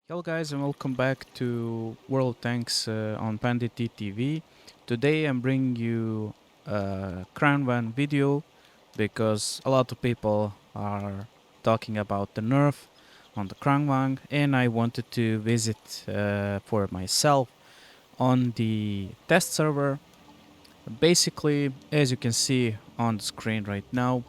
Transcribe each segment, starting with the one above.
Hello guys and welcome back to World of Tanks on Pandyttv. Today I'm bringing you a KRANVAGN video because a lot of people are talking about the nerf on the KRANVAGN and I wanted to visit for myself on the test server. Basically, as you can see on the screen right now,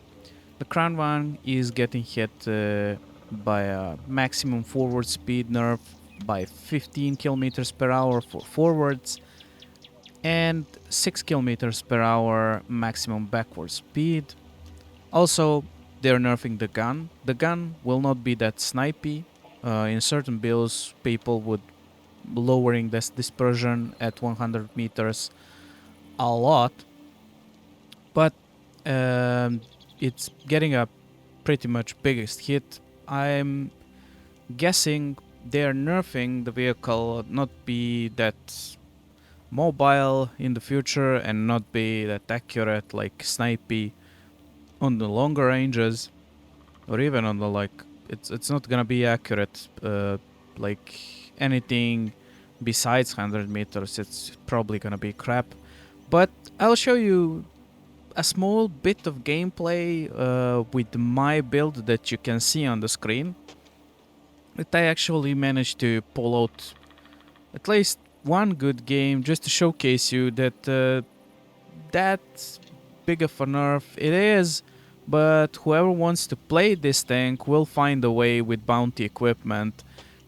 the KRANVAGN is getting hit by a maximum forward speed nerf by 15 kilometers per hour for forwards and 6 kilometers per hour maximum backward speed. Also, they're nerfing the gun. The gun will not be that snipey. In certain builds, people would lowering this dispersion at 100 meters a lot, but um, it's getting a pretty much biggest hit. I'm guessing they're nerfing the vehicle not be that mobile in the future and not be that accurate like snipey on the longer ranges or even on the like it's not gonna be accurate like anything besides 100 meters. It's probably gonna be crap, but I'll show you a small bit of gameplay with my build that you can see on the screen. That I actually managed to pull out at least one good game just to showcase you that that big of a nerf it is, but whoever wants to play this tank will find a way with bounty equipment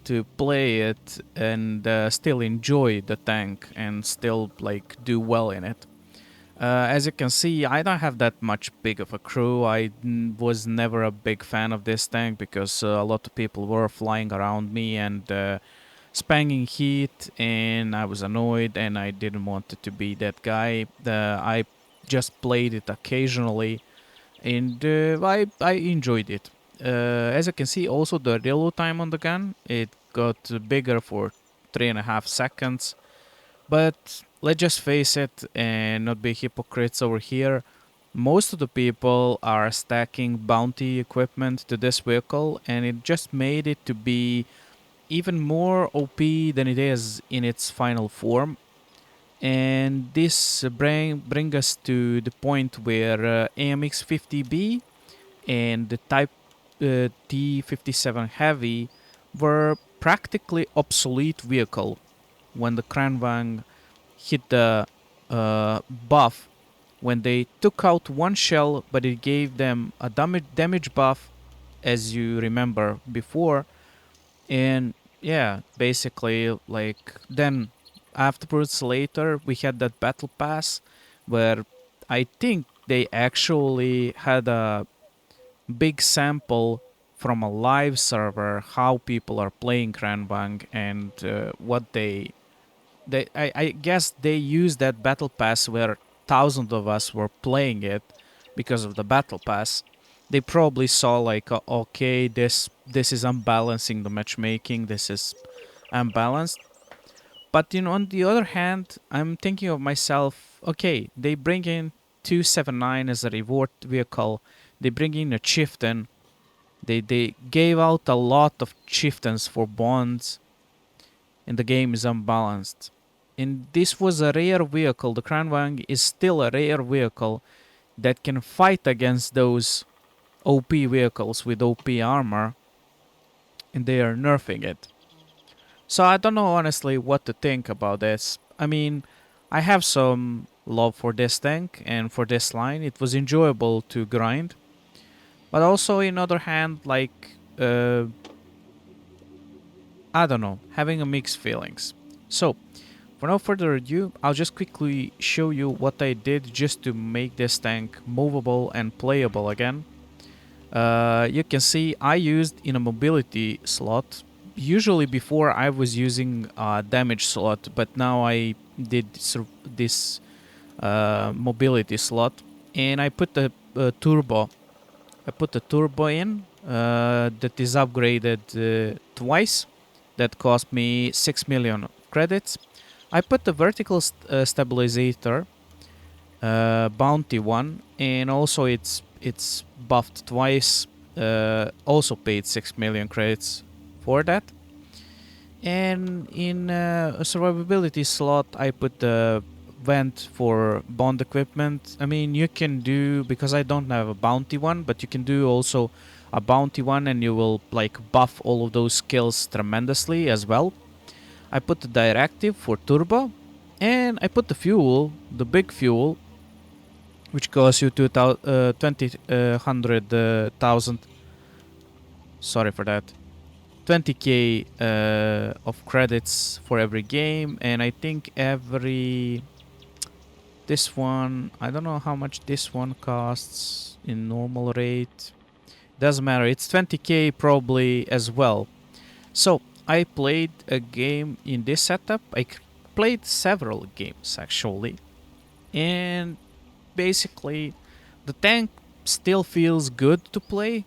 to play it and still enjoy the tank and still like do well in it. As you can see, I don't have that much big of a crew. Was never a big fan of this tank because a lot of people were flying around me and spamming heat, and I was annoyed and I didn't want it to be that guy. I just played it occasionally and I enjoyed it. As you can see, also the reload time on the gun, it got bigger for 3.5 seconds. But let's just face it and not be hypocrites over here. Most of the people are stacking bounty equipment to this vehicle, and it just made it to be even more OP than it is in its final form. And this bring us to the point where AMX 50B and the Type T57 Heavy were practically obsolete vehicle when the KRANVAGN hit the buff, when they took out one shell but it gave them a damage buff, as you remember before. And yeah, basically like then afterwards later we had that battle pass where I think they actually had a big sample from a live server how people are playing KRANVAGN and what I guess they used that battle pass where thousands of us were playing it because of the battle pass. They probably saw like, okay, this is unbalancing the matchmaking. This is unbalanced. But on the other hand, I'm thinking of myself. Okay, they bring in 279 as a reward vehicle. They bring in a chieftain. They gave out a lot of chieftains for bonds, and the game is unbalanced. And this was a rare vehicle. The KRANVAGN is still a rare vehicle that can fight against those OP vehicles with OP armor, and they are nerfing it. So I don't know honestly what to think about this. I mean, I have some love for this tank and for this line. It was enjoyable to grind, but also in other hand, like I don't know, having a mixed feelings. So for no further ado, I'll just quickly show you what I did just to make this tank movable and playable again. You can see I used in a mobility slot. Usually before I was using a damage slot, but now I did this mobility slot, and I put the turbo. I put the turbo in that is upgraded twice. That cost me 6 million credits. I put the vertical stabilizer, bounty one, and also it's buffed twice. Also paid 6 million credits for that. And in a survivability slot, I put the vent for bond equipment. I mean, you can do, because I don't have a bounty one, but you can do also a bounty one and you will like buff all of those skills tremendously as well. I put the directive for turbo, and I put the fuel, the big fuel, which costs you 100,000. Sorry for that. 20k of credits for every game, and I think every this one, I don't know how much this one costs in normal rate. Doesn't matter. It's 20k probably as well. So I played a game in this setup. Played several games actually, and basically the tank still feels good to play.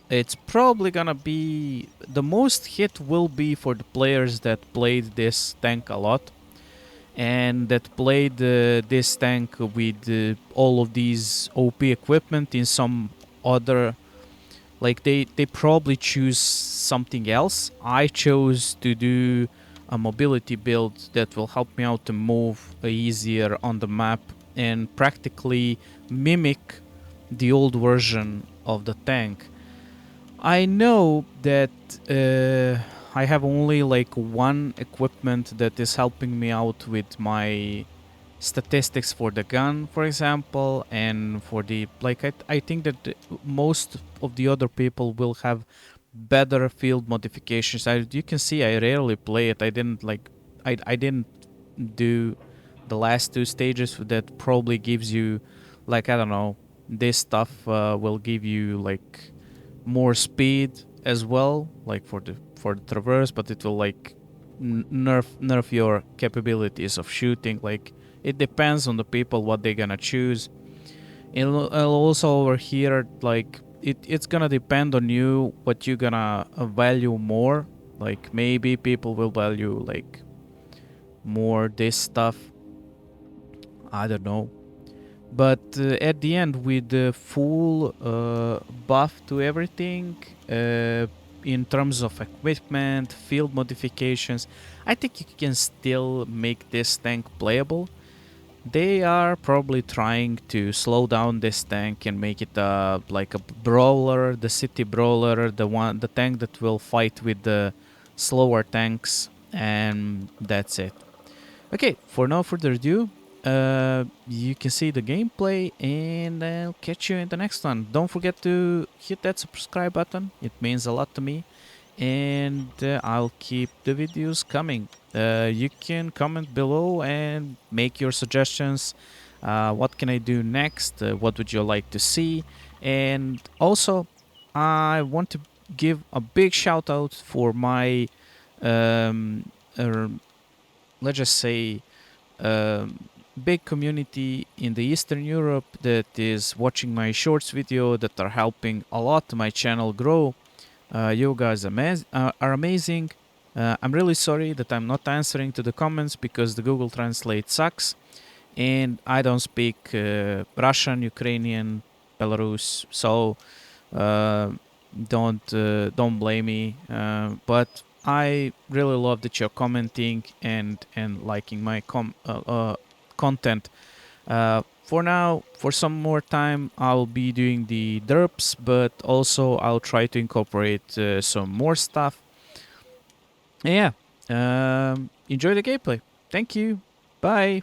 It's probably gonna be the most hit will be for the players that played this tank a lot and that played this tank with all of these OP equipment in some other, like they probably choose something else. I chose to do a mobility build that will help me out to move easier on the map and practically mimic the old version of the tank. I know that I have only like one equipment that is helping me out with my statistics for the gun, for example, and for the like. I think that most of the other people will have better field modifications. You can see I rarely play it. I didn't like. I didn't do the last two stages that probably gives you like I don't know. This stuff will give you like more speed as well, like for the traverse, but it will like nerf your capabilities of shooting. Like it depends on the people what they're gonna choose. And also over here, like it's gonna depend on you what you're gonna value more. Like maybe people will value like more this stuff. I don't know. But at the end, with the full buff to everything, in terms of equipment, field modifications, I think you can still make this tank playable. They are probably trying to slow down this tank and make it like a brawler, the city brawler, the tank that will fight with the slower tanks, and that's it. Okay, for no further ado, you can see the gameplay, and I'll catch you in the next one. Don't forget to hit that subscribe button, it means a lot to me, and I'll keep the videos coming. You can comment below and make your suggestions. What can I do next? What would you like to see? And also, I want to give a big shout out for my, um, uh, let's just say, big community in the Eastern Europe that is watching my shorts video, that are helping a lot my channel grow. You guys are amazing. I'm really sorry that I'm not answering to the comments because the Google Translate sucks, and I don't speak Russian, Ukrainian, Belarus, so uh, don't blame me. But I really love that you're commenting and liking my content. For now, for some more time, I'll be doing the derps, but also I'll try to incorporate some more stuff. Yeah, enjoy the gameplay. Thank you. Bye.